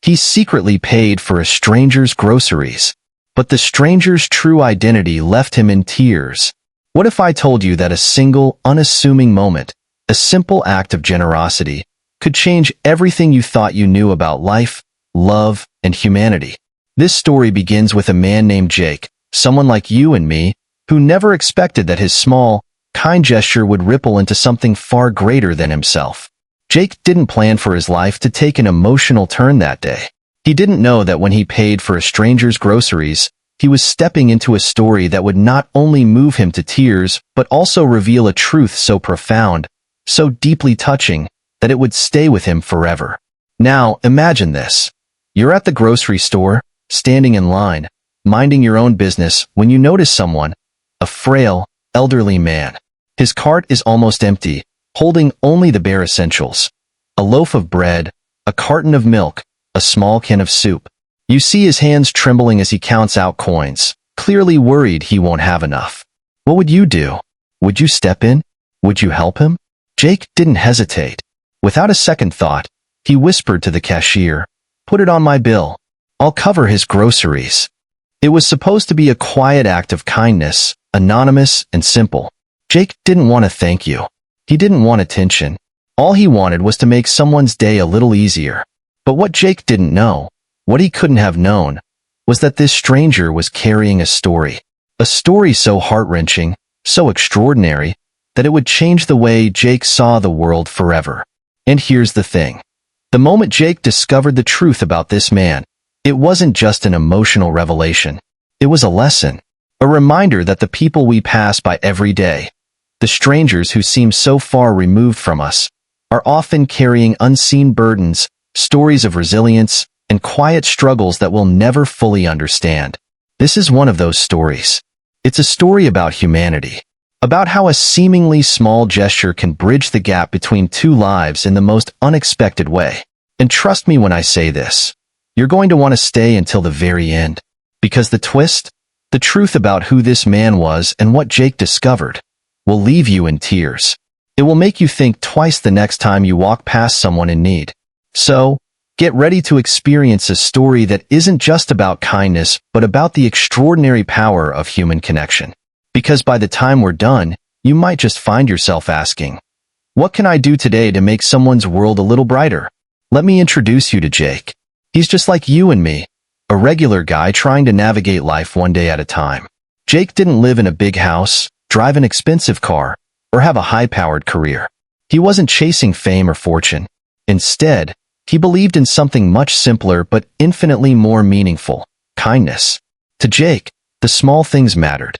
He secretly paid for a stranger's groceries, but the stranger's true identity left him in tears. What if I told you that a single, unassuming moment, a simple act of generosity, could change everything you thought you knew about life, love, and humanity? This story begins with a man named Jake, someone like you and me, who never expected that his small, kind gesture would ripple into something far greater than himself. Jake didn't plan for his life to take an emotional turn that day. He didn't know that when he paid for a stranger's groceries, he was stepping into a story that would not only move him to tears, but also reveal a truth so profound, so deeply touching, that it would stay with him forever. Now, imagine this. You're at the grocery store, standing in line, minding your own business, when you notice someone, a frail, elderly man. His cart is almost empty, holding only the bare essentials. A loaf of bread, a carton of milk, a small can of soup. You see his hands trembling as he counts out coins, clearly worried he won't have enough. What would you do? Would you step in? Would you help him? Jake didn't hesitate. Without a second thought, he whispered to the cashier, "Put it on my bill. I'll cover his groceries." It was supposed to be a quiet act of kindness, anonymous and simple. Jake didn't want to thank you. He didn't want attention. All he wanted was to make someone's day a little easier. But what Jake didn't know, what he couldn't have known, was that this stranger was carrying a story. A story so heart-wrenching, so extraordinary, that it would change the way Jake saw the world forever. And here's the thing. The moment Jake discovered the truth about this man, it wasn't just an emotional revelation. It was a lesson. A reminder that the people we pass by every day, the strangers who seem so far removed from us, are often carrying unseen burdens, stories of resilience, and quiet struggles that we'll never fully understand. This is one of those stories. It's a story about humanity, about how a seemingly small gesture can bridge the gap between two lives in the most unexpected way. And trust me when I say this, you're going to want to stay until the very end, because the twist, the truth about who this man was and what Jake discovered, will leave you in tears. It will make you think twice the next time you walk past someone in need. So, get ready to experience a story that isn't just about kindness, but about the extraordinary power of human connection. Because by the time we're done, you might just find yourself asking, what can I do today to make someone's world a little brighter? Let me introduce you to Jake. He's just like you and me, a regular guy trying to navigate life one day at a time. Jake didn't live in a big house, drive an expensive car, or have a high-powered career. He wasn't chasing fame or fortune. Instead, he believed in something much simpler but infinitely more meaningful: kindness. To Jake, the small things mattered.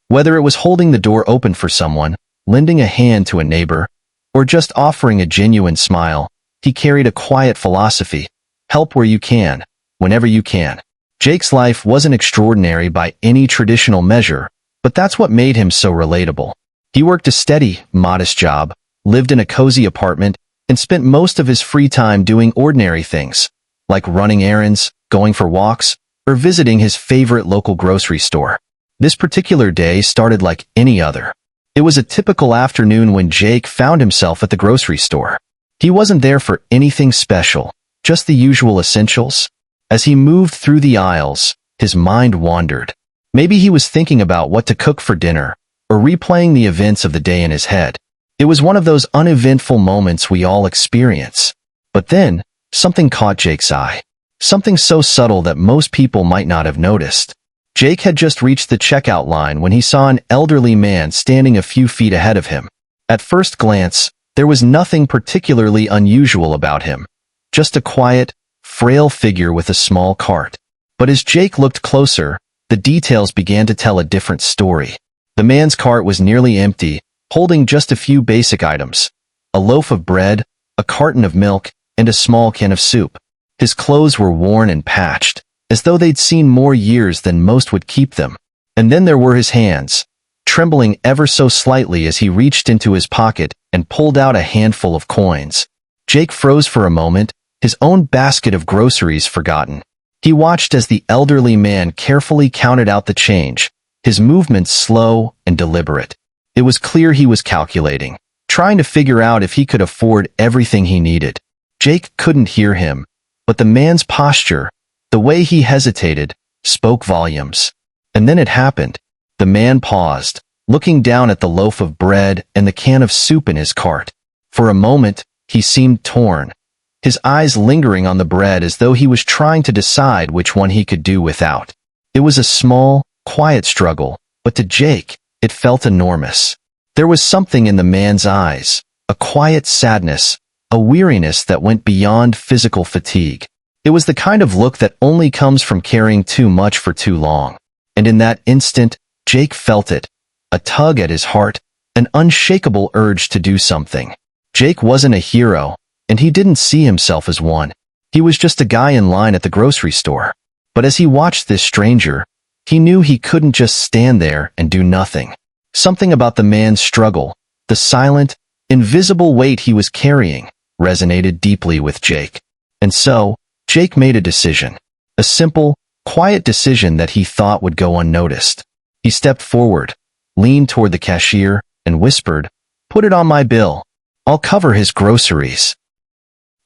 Whether it was holding the door open for someone, lending a hand to a neighbor, or just offering a genuine smile, he carried a quiet philosophy: help where you can, whenever you can. Jake's life wasn't extraordinary by any traditional measure, but that's what made him so relatable. He worked a steady, modest job, lived in a cozy apartment, and spent most of his free time doing ordinary things, like running errands, going for walks, or visiting his favorite local grocery store. This particular day started like any other. It was a typical afternoon when Jake found himself at the grocery store. He wasn't there for anything special, just the usual essentials. As he moved through the aisles, his mind wandered. Maybe he was thinking about what to cook for dinner, or replaying the events of the day in his head. It was one of those uneventful moments we all experience. But then, something caught Jake's eye. Something so subtle that most people might not have noticed. Jake had just reached the checkout line when he saw an elderly man standing a few feet ahead of him. At first glance, there was nothing particularly unusual about him. Just a quiet, frail figure with a small cart. But as Jake looked closer, the details began to tell a different story. The man's cart was nearly empty, holding just a few basic items: a loaf of bread, a carton of milk, and a small can of soup. His clothes were worn and patched, as though they'd seen more years than most would keep them. And then there were his hands, trembling ever so slightly as he reached into his pocket and pulled out a handful of coins. Jake froze for a moment, his own basket of groceries forgotten. He watched as the elderly man carefully counted out the change, his movements slow and deliberate. It was clear he was calculating, trying to figure out if he could afford everything he needed. Jake couldn't hear him, but the man's posture, the way he hesitated, spoke volumes. And then it happened. The man paused, looking down at the loaf of bread and the can of soup in his cart. For a moment, he seemed torn, his eyes lingering on the bread as though he was trying to decide which one he could do without. It was a small, quiet struggle, but to Jake, it felt enormous. There was something in the man's eyes, a quiet sadness, a weariness that went beyond physical fatigue. It was the kind of look that only comes from carrying too much for too long. And in that instant, Jake felt it, a tug at his heart, an unshakable urge to do something. Jake wasn't a hero, and he didn't see himself as one. He was just a guy in line at the grocery store. But as he watched this stranger, he knew he couldn't just stand there and do nothing. Something about the man's struggle, the silent, invisible weight he was carrying, resonated deeply with Jake. And so, Jake made a decision. A simple, quiet decision that he thought would go unnoticed. He stepped forward, leaned toward the cashier, and whispered, "Put it on my bill. I'll cover his groceries."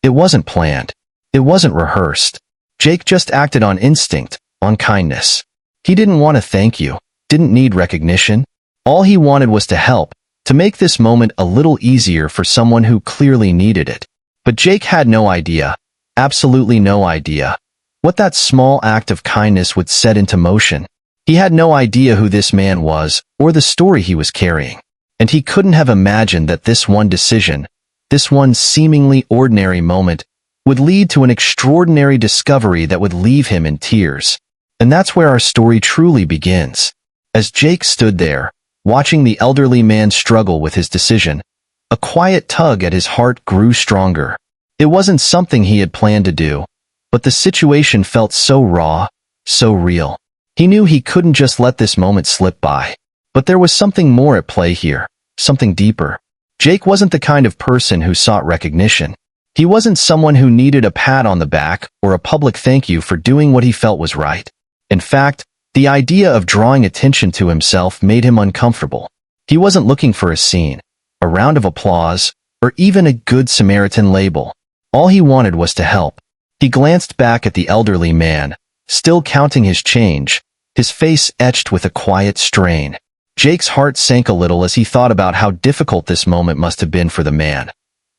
It wasn't planned. It wasn't rehearsed. Jake just acted on instinct, on kindness. He didn't want to thank you, didn't need recognition. All he wanted was to help, to make this moment a little easier for someone who clearly needed it. But Jake had no idea, absolutely no idea, what that small act of kindness would set into motion. He had no idea who this man was, or the story he was carrying. And he couldn't have imagined that this one decision, this one seemingly ordinary moment, would lead to an extraordinary discovery that would leave him in tears. And that's where our story truly begins. As Jake stood there, watching the elderly man struggle with his decision, a quiet tug at his heart grew stronger. It wasn't something he had planned to do, but the situation felt so raw, so real. He knew he couldn't just let this moment slip by. But there was something more at play here, something deeper. Jake wasn't the kind of person who sought recognition. He wasn't someone who needed a pat on the back or a public thank you for doing what he felt was right. In fact, the idea of drawing attention to himself made him uncomfortable. He wasn't looking for a scene, a round of applause, or even a Good Samaritan label. All he wanted was to help. He glanced back at the elderly man, still counting his change, his face etched with a quiet strain. Jake's heart sank a little as he thought about how difficult this moment must have been for the man.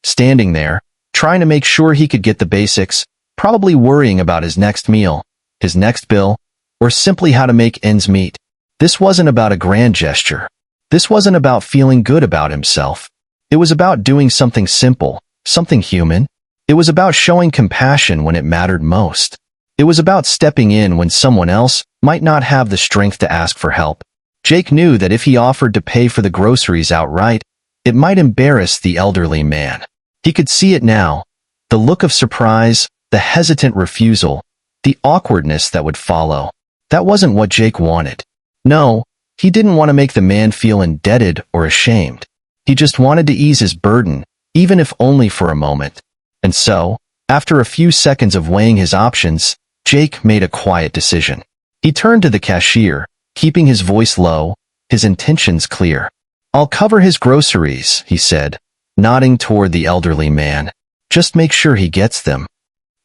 Standing there, trying to make sure he could get the basics, probably worrying about his next meal, his next bill, or simply how to make ends meet. This wasn't about a grand gesture. This wasn't about feeling good about himself. It was about doing something simple, something human. It was about showing compassion when it mattered most. It was about stepping in when someone else might not have the strength to ask for help. Jake knew that if he offered to pay for the groceries outright, it might embarrass the elderly man. He could see it now, the look of surprise, the hesitant refusal, the awkwardness that would follow. That wasn't what Jake wanted. No, he didn't want to make the man feel indebted or ashamed. He just wanted to ease his burden, even if only for a moment. And so, after a few seconds of weighing his options, Jake made a quiet decision. He turned to the cashier, keeping his voice low, his intentions clear. "I'll cover his groceries," he said, nodding toward the elderly man. "Just make sure he gets them."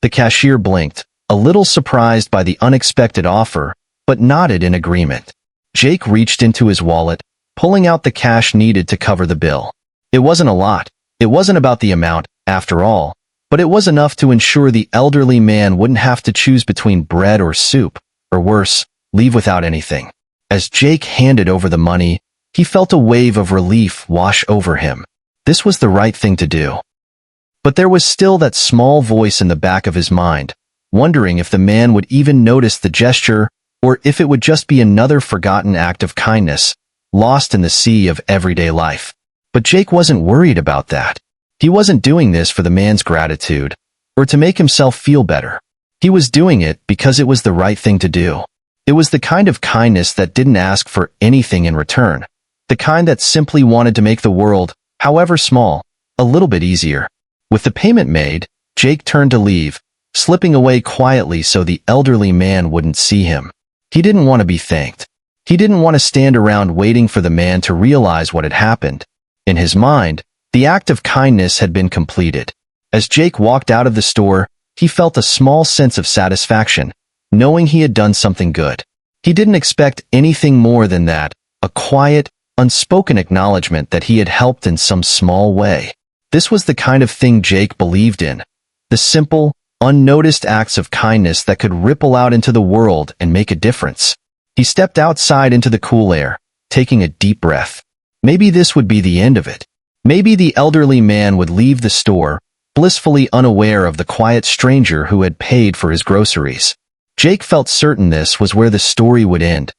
The cashier blinked, a little surprised by the unexpected offer, but nodded in agreement. Jake reached into his wallet, pulling out the cash needed to cover the bill. It wasn't a lot. It wasn't about the amount, after all, but it was enough to ensure the elderly man wouldn't have to choose between bread or soup, or worse, leave without anything. As Jake handed over the money, he felt a wave of relief wash over him. This was the right thing to do. But there was still that small voice in the back of his mind, wondering if the man would even notice the gesture, or if it would just be another forgotten act of kindness, lost in the sea of everyday life. But Jake wasn't worried about that. He wasn't doing this for the man's gratitude, or to make himself feel better. He was doing it because it was the right thing to do. It was the kind of kindness that didn't ask for anything in return, the kind that simply wanted to make the world, however small, a little bit easier. With the payment made, Jake turned to leave, slipping away quietly so the elderly man wouldn't see him. He didn't want to be thanked. He didn't want to stand around waiting for the man to realize what had happened. In his mind, the act of kindness had been completed. As Jake walked out of the store, he felt a small sense of satisfaction, knowing he had done something good. He didn't expect anything more than that, a quiet, unspoken acknowledgement that he had helped in some small way. This was the kind of thing Jake believed in. The simple, unnoticed acts of kindness that could ripple out into the world and make a difference. He stepped outside into the cool air, taking a deep breath. Maybe this would be the end of it. Maybe the elderly man would leave the store, blissfully unaware of the quiet stranger who had paid for his groceries. Jake felt certain this was where the story would end.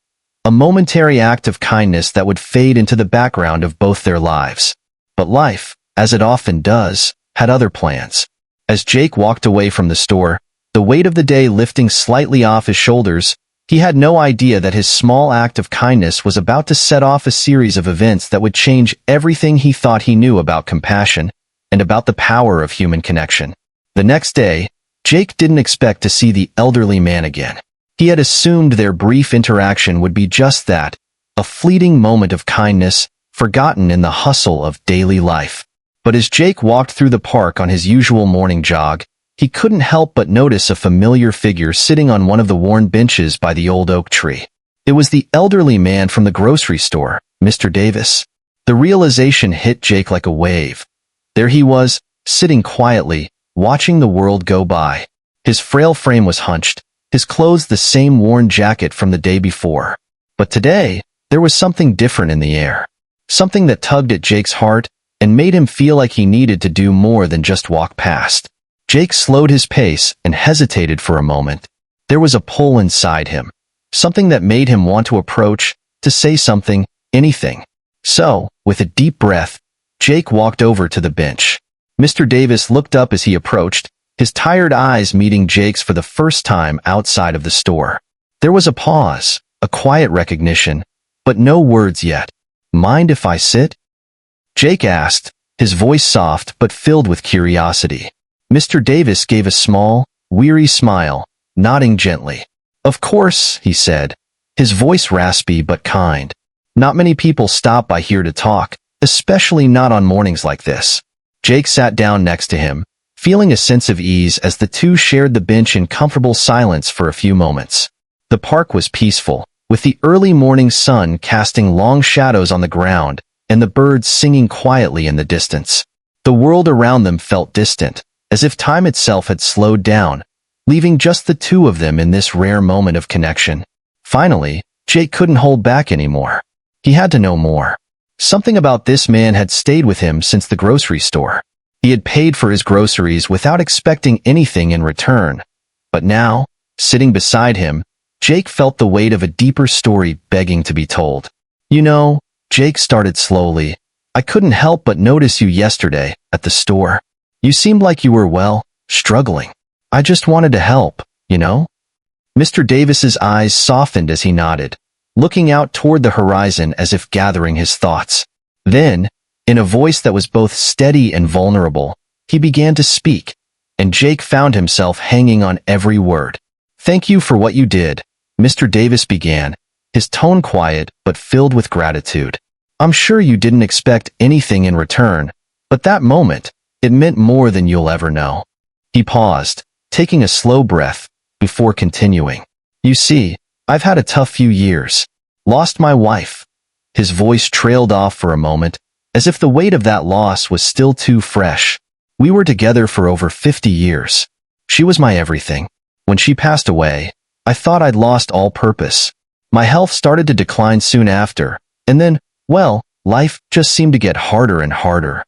A momentary act of kindness that would fade into the background of both their lives. But life, as it often does, had other plans. As Jake walked away from the store, the weight of the day lifting slightly off his shoulders, he had no idea that his small act of kindness was about to set off a series of events that would change everything he thought he knew about compassion and about the power of human connection. The next day, Jake didn't expect to see the elderly man again. He had assumed their brief interaction would be just that, a fleeting moment of kindness, forgotten in the hustle of daily life. But as Jake walked through the park on his usual morning jog, he couldn't help but notice a familiar figure sitting on one of the worn benches by the old oak tree. It was the elderly man from the grocery store, Mr. Davis. The realization hit Jake like a wave. There he was, sitting quietly, watching the world go by. His frail frame was hunched, his clothes the same worn jacket from the day before. But today, there was something different in the air. Something that tugged at Jake's heart and made him feel like he needed to do more than just walk past. Jake slowed his pace and hesitated for a moment. There was a pull inside him, something that made him want to approach, to say something, anything. So, with a deep breath, Jake walked over to the bench. Mr. Davis looked up as he approached, his tired eyes meeting Jake's for the first time outside of the store. There was a pause, a quiet recognition, but no words yet. "Mind if I sit?" Jake asked, his voice soft but filled with curiosity. Mr. Davis gave a small, weary smile, nodding gently. "Of course," he said, his voice raspy but kind. "Not many people stop by here to talk, especially not on mornings like this." Jake sat down next to him, feeling a sense of ease as the two shared the bench in comfortable silence for a few moments. The park was peaceful, with the early morning sun casting long shadows on the ground and the birds singing quietly in the distance. The world around them felt distant, as if time itself had slowed down, leaving just the two of them in this rare moment of connection. Finally, Jake couldn't hold back anymore. He had to know more. Something about this man had stayed with him since the grocery store. He had paid for his groceries without expecting anything in return. But now, sitting beside him, Jake felt the weight of a deeper story begging to be told. "You know," Jake started slowly, "I couldn't help but notice you yesterday, at the store. You seemed like you were, well, struggling. I just wanted to help, you know?" Mr. Davis's eyes softened as he nodded, looking out toward the horizon as if gathering his thoughts. Then, in a voice that was both steady and vulnerable, he began to speak, and Jake found himself hanging on every word. "Thank you for what you did," Mr. Davis began, his tone quiet but filled with gratitude. "I'm sure you didn't expect anything in return, but that moment, it meant more than you'll ever know." He paused, taking a slow breath, before continuing. "You see, I've had a tough few years. Lost my wife." His voice trailed off for a moment, as if the weight of that loss was still too fresh. "We were together for over 50 years. She was my everything. When she passed away, I thought I'd lost all purpose. My health started to decline soon after, and then, well, life just seemed to get harder and harder."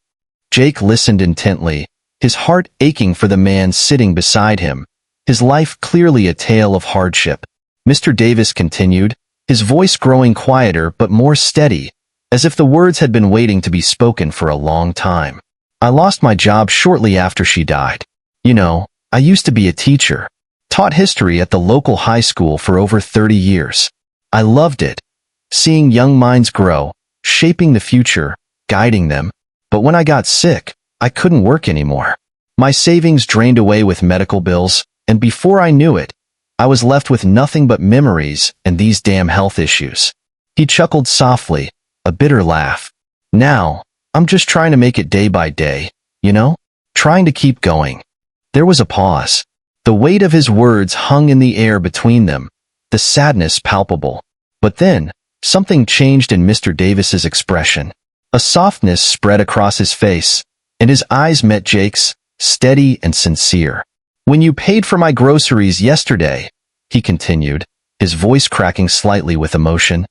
Jake listened intently, his heart aching for the man sitting beside him, his life clearly a tale of hardship. Mr. Davis continued, his voice growing quieter but more steady, as if the words had been waiting to be spoken for a long time. "I lost my job shortly after she died. You know, I used to be a teacher. Taught history at the local high school for over 30 years. I loved it. Seeing young minds grow, shaping the future, guiding them. But when I got sick, I couldn't work anymore. My savings drained away with medical bills, and before I knew it, I was left with nothing but memories and these damn health issues." He chuckled softly, a bitter laugh. "Now, I'm just trying to make it day by day, you know? Trying to keep going." There was a pause. The weight of his words hung in the air between them, the sadness palpable. But then, something changed in Mr. Davis's expression. A softness spread across his face, and his eyes met Jake's, steady and sincere. "When you paid for my groceries yesterday," he continued, his voice cracking slightly with emotion.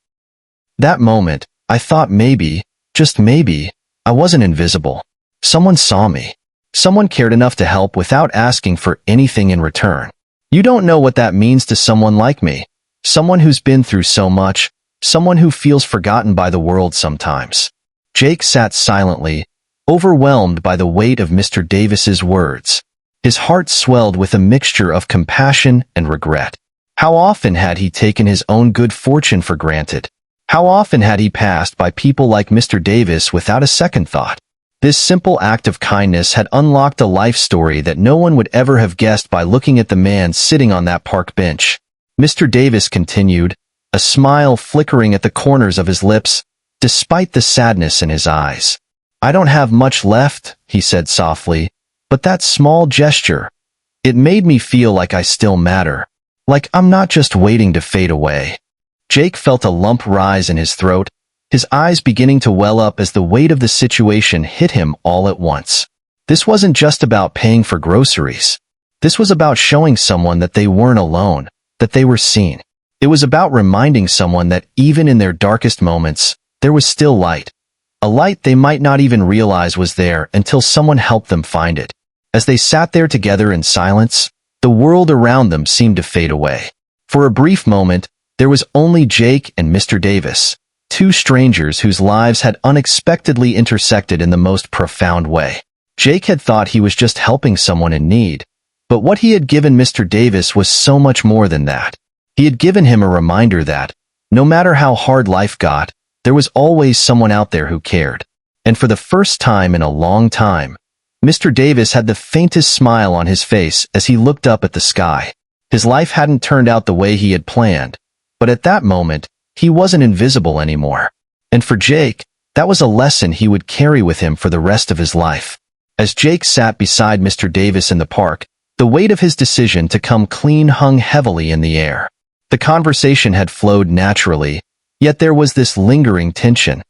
"That moment, I thought maybe, just maybe, I wasn't invisible. Someone saw me. Someone cared enough to help without asking for anything in return. You don't know what that means to someone like me. Someone who's been through so much, someone who feels forgotten by the world sometimes." Jake sat silently, overwhelmed by the weight of Mr. Davis's words. His heart swelled with a mixture of compassion and regret. How often had he taken his own good fortune for granted? How often had he passed by people like Mr. Davis without a second thought? This simple act of kindness had unlocked a life story that no one would ever have guessed by looking at the man sitting on that park bench. Mr. Davis continued, a smile flickering at the corners of his lips, despite the sadness in his eyes. "I don't have much left," he said softly, "but that small gesture, it made me feel like I still matter, like I'm not just waiting to fade away." Jake felt a lump rise in his throat, his eyes beginning to well up as the weight of the situation hit him all at once. This wasn't just about paying for groceries. This was about showing someone that they weren't alone, that they were seen. It was about reminding someone that even in their darkest moments, there was still light. A light they might not even realize was there until someone helped them find it. As they sat there together in silence, the world around them seemed to fade away. For a brief moment, there was only Jake and Mr. Davis, two strangers whose lives had unexpectedly intersected in the most profound way. Jake had thought he was just helping someone in need, but what he had given Mr. Davis was so much more than that. He had given him a reminder that, no matter how hard life got, there was always someone out there who cared. And for the first time in a long time, Mr. Davis had the faintest smile on his face as he looked up at the sky. His life hadn't turned out the way he had planned, but at that moment, he wasn't invisible anymore. And for Jake, that was a lesson he would carry with him for the rest of his life. As Jake sat beside Mr. Davis in the park, the weight of his decision to come clean hung heavily in the air. The conversation had flowed naturally, yet there was this lingering tension,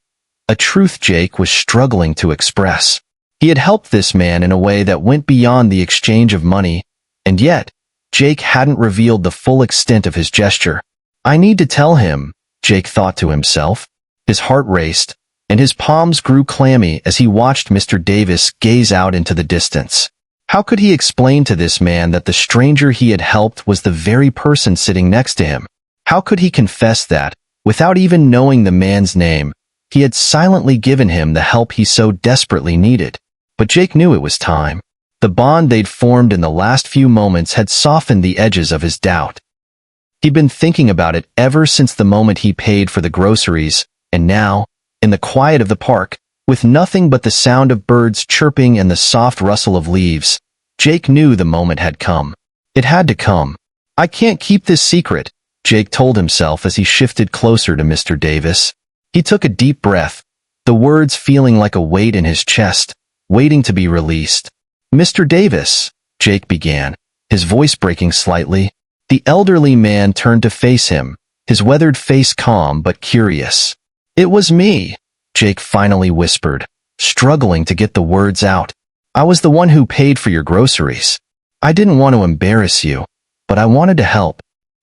a truth Jake was struggling to express. He had helped this man in a way that went beyond the exchange of money, and yet, Jake hadn't revealed the full extent of his gesture. "I need to tell him," Jake thought to himself. His heart raced, and his palms grew clammy as he watched Mr. Davis gaze out into the distance. How could he explain to this man that the stranger he had helped was the very person sitting next to him? How could he confess that, without even knowing the man's name, he had silently given him the help he so desperately needed? But Jake knew it was time. The bond they'd formed in the last few moments had softened the edges of his doubt. He'd been thinking about it ever since the moment he paid for the groceries, and now, in the quiet of the park, with nothing but the sound of birds chirping and the soft rustle of leaves, Jake knew the moment had come. It had to come. "I can't keep this secret," Jake told himself as he shifted closer to Mr. Davis. He took a deep breath, the words feeling like a weight in his chest, waiting to be released. "Mr. Davis," Jake began, his voice breaking slightly. The elderly man turned to face him, his weathered face calm but curious. "It was me," Jake finally whispered, struggling to get the words out. "I was the one who paid for your groceries. I didn't want to embarrass you, but I wanted to help."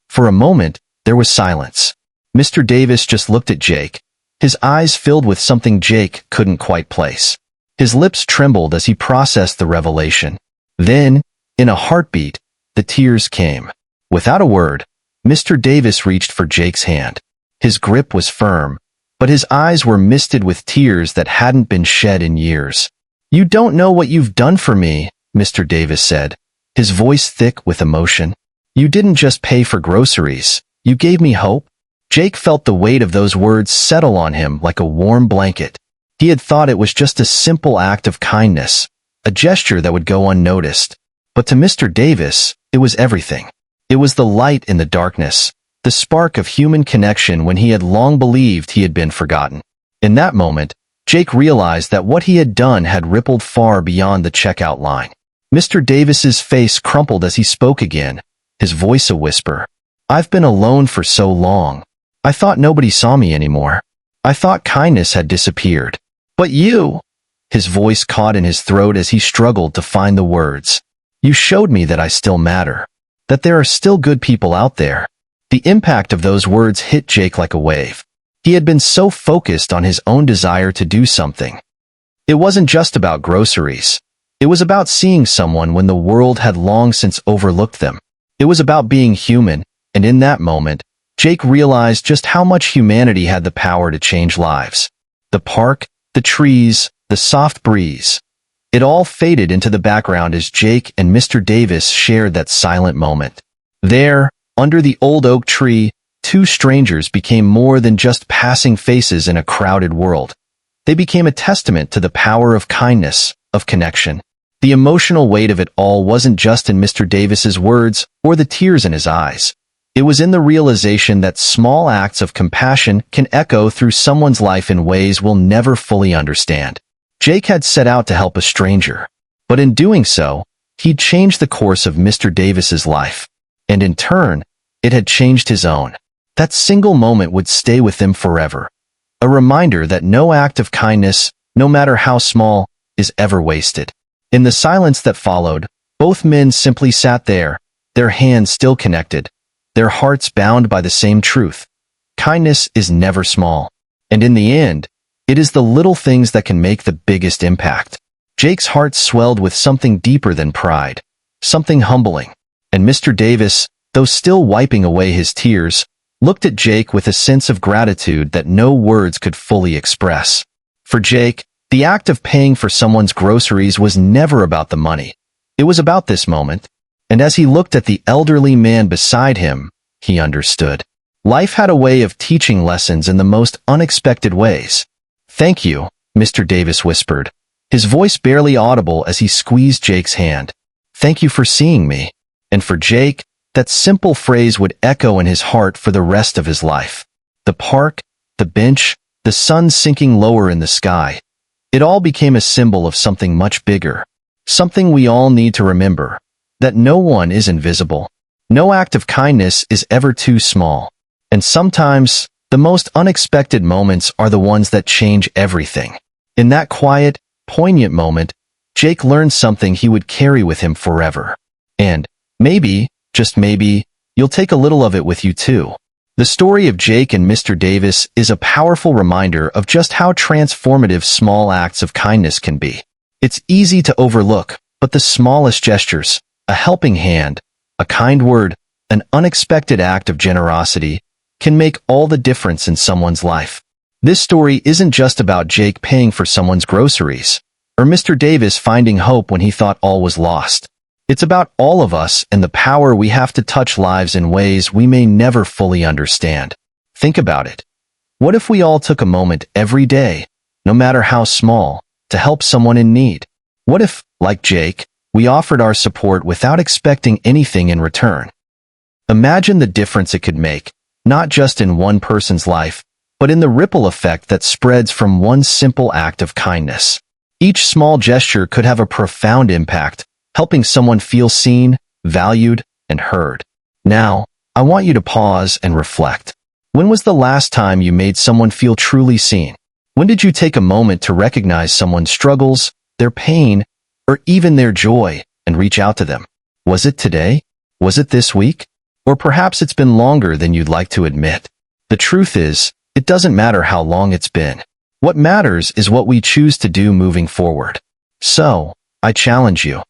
For a moment, there was silence. Mr. Davis just looked at Jake, his eyes filled with something Jake couldn't quite place. His lips trembled as he processed the revelation. Then, in a heartbeat, the tears came. Without a word, Mr. Davis reached for Jake's hand. His grip was firm, but his eyes were misted with tears that hadn't been shed in years. "You don't know what you've done for me," Mr. Davis said, his voice thick with emotion. "You didn't just pay for groceries, you gave me hope." Jake felt the weight of those words settle on him like a warm blanket. He had thought it was just a simple act of kindness, a gesture that would go unnoticed. But to Mr. Davis, it was everything. It was the light in the darkness, the spark of human connection when he had long believed he had been forgotten. In that moment, Jake realized that what he had done had rippled far beyond the checkout line. Mr. Davis's face crumpled as he spoke again, his voice a whisper. I've been alone for so long. I thought nobody saw me anymore. I thought kindness had disappeared. But you! His voice caught in his throat as he struggled to find the words. You showed me that I still matter. That there are still good people out there. The impact of those words hit Jake like a wave. He had been so focused on his own desire to do something. It wasn't just about groceries. It was about seeing someone when the world had long since overlooked them. It was about being human, and in that moment, Jake realized just how much humanity had the power to change lives. The park, the trees, the soft breeze. It all faded into the background as Jake and Mr. Davis shared that silent moment. There, under the old oak tree, two strangers became more than just passing faces in a crowded world. They became a testament to the power of kindness, of connection. The emotional weight of it all wasn't just in Mr. Davis's words or the tears in his eyes. It was in the realization that small acts of compassion can echo through someone's life in ways we'll never fully understand. Jake had set out to help a stranger, but in doing so, he'd changed the course of Mr. Davis's life, and in turn, it had changed his own. That single moment would stay with him forever. A reminder that no act of kindness, no matter how small, is ever wasted. In the silence that followed, both men simply sat there, their hands still connected, their hearts bound by the same truth. Kindness is never small, and in the end, it is the little things that can make the biggest impact. Jake's heart swelled with something deeper than pride, something humbling, and Mr. Davis, though still wiping away his tears, looked at Jake with a sense of gratitude that no words could fully express. For Jake, the act of paying for someone's groceries was never about the money. It was about this moment, and as he looked at the elderly man beside him, he understood. Life had a way of teaching lessons in the most unexpected ways. Thank you, Mr. Davis whispered, his voice barely audible as he squeezed Jake's hand. Thank you for seeing me. And for Jake, that simple phrase would echo in his heart for the rest of his life. The park, the bench, the sun sinking lower in the sky. It all became a symbol of something much bigger. Something we all need to remember. That no one is invisible. No act of kindness is ever too small. And sometimes, the most unexpected moments are the ones that change everything. In that quiet, poignant moment, Jake learned something he would carry with him forever. And maybe, just maybe, you'll take a little of it with you too. The story of Jake and Mr. Davis is a powerful reminder of just how transformative small acts of kindness can be. It's easy to overlook, but the smallest gestures, a helping hand, a kind word, an unexpected act of generosity, can make all the difference in someone's life. This story isn't just about Jake paying for someone's groceries, or Mr. Davis finding hope when he thought all was lost. It's about all of us and the power we have to touch lives in ways we may never fully understand. Think about it. What if we all took a moment every day, no matter how small, to help someone in need? What if, like Jake, we offered our support without expecting anything in return? Imagine the difference it could make, not just in one person's life, but in the ripple effect that spreads from one simple act of kindness. Each small gesture could have a profound impact, helping someone feel seen, valued, and heard. Now, I want you to pause and reflect. When was the last time you made someone feel truly seen? When did you take a moment to recognize someone's struggles, their pain, or even their joy, and reach out to them? Was it today? Was it this week? Or perhaps it's been longer than you'd like to admit. The truth is, it doesn't matter how long it's been. What matters is what we choose to do moving forward. So, I challenge you.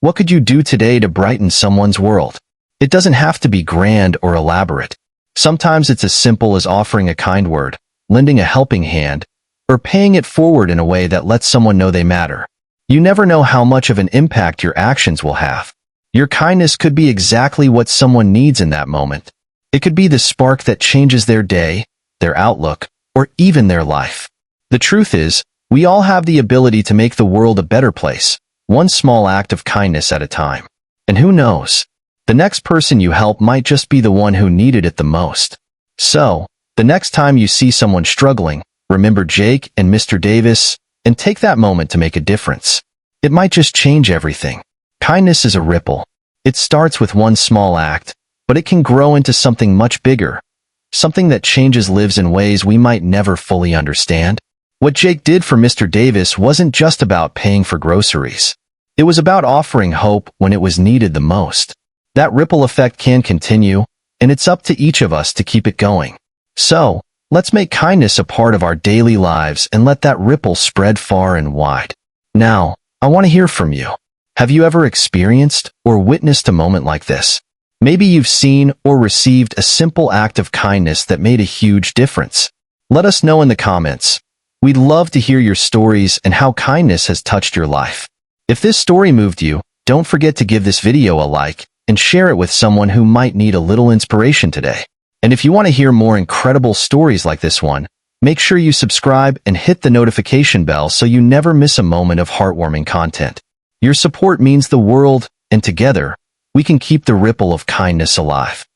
What could you do today to brighten someone's world? It doesn't have to be grand or elaborate. Sometimes it's as simple as offering a kind word, lending a helping hand, or paying it forward in a way that lets someone know they matter. You never know how much of an impact your actions will have. Your kindness could be exactly what someone needs in that moment. It could be the spark that changes their day, their outlook, or even their life. The truth is, we all have the ability to make the world a better place, one small act of kindness at a time. And who knows? The next person you help might just be the one who needed it the most. So, the next time you see someone struggling, remember Jake and Mr. Davis, and take that moment to make a difference. It might just change everything. Kindness is a ripple. It starts with one small act, but it can grow into something much bigger, something that changes lives in ways we might never fully understand. What Jake did for Mr. Davis wasn't just about paying for groceries. It was about offering hope when it was needed the most. That ripple effect can continue, and it's up to each of us to keep it going. So, let's make kindness a part of our daily lives and let that ripple spread far and wide. Now, I want to hear from you. Have you ever experienced or witnessed a moment like this? Maybe you've seen or received a simple act of kindness that made a huge difference. Let us know in the comments. We'd love to hear your stories and how kindness has touched your life. If this story moved you, don't forget to give this video a like and share it with someone who might need a little inspiration today. And if you want to hear more incredible stories like this one, make sure you subscribe and hit the notification bell so you never miss a moment of heartwarming content. Your support means the world, and together, we can keep the ripple of kindness alive.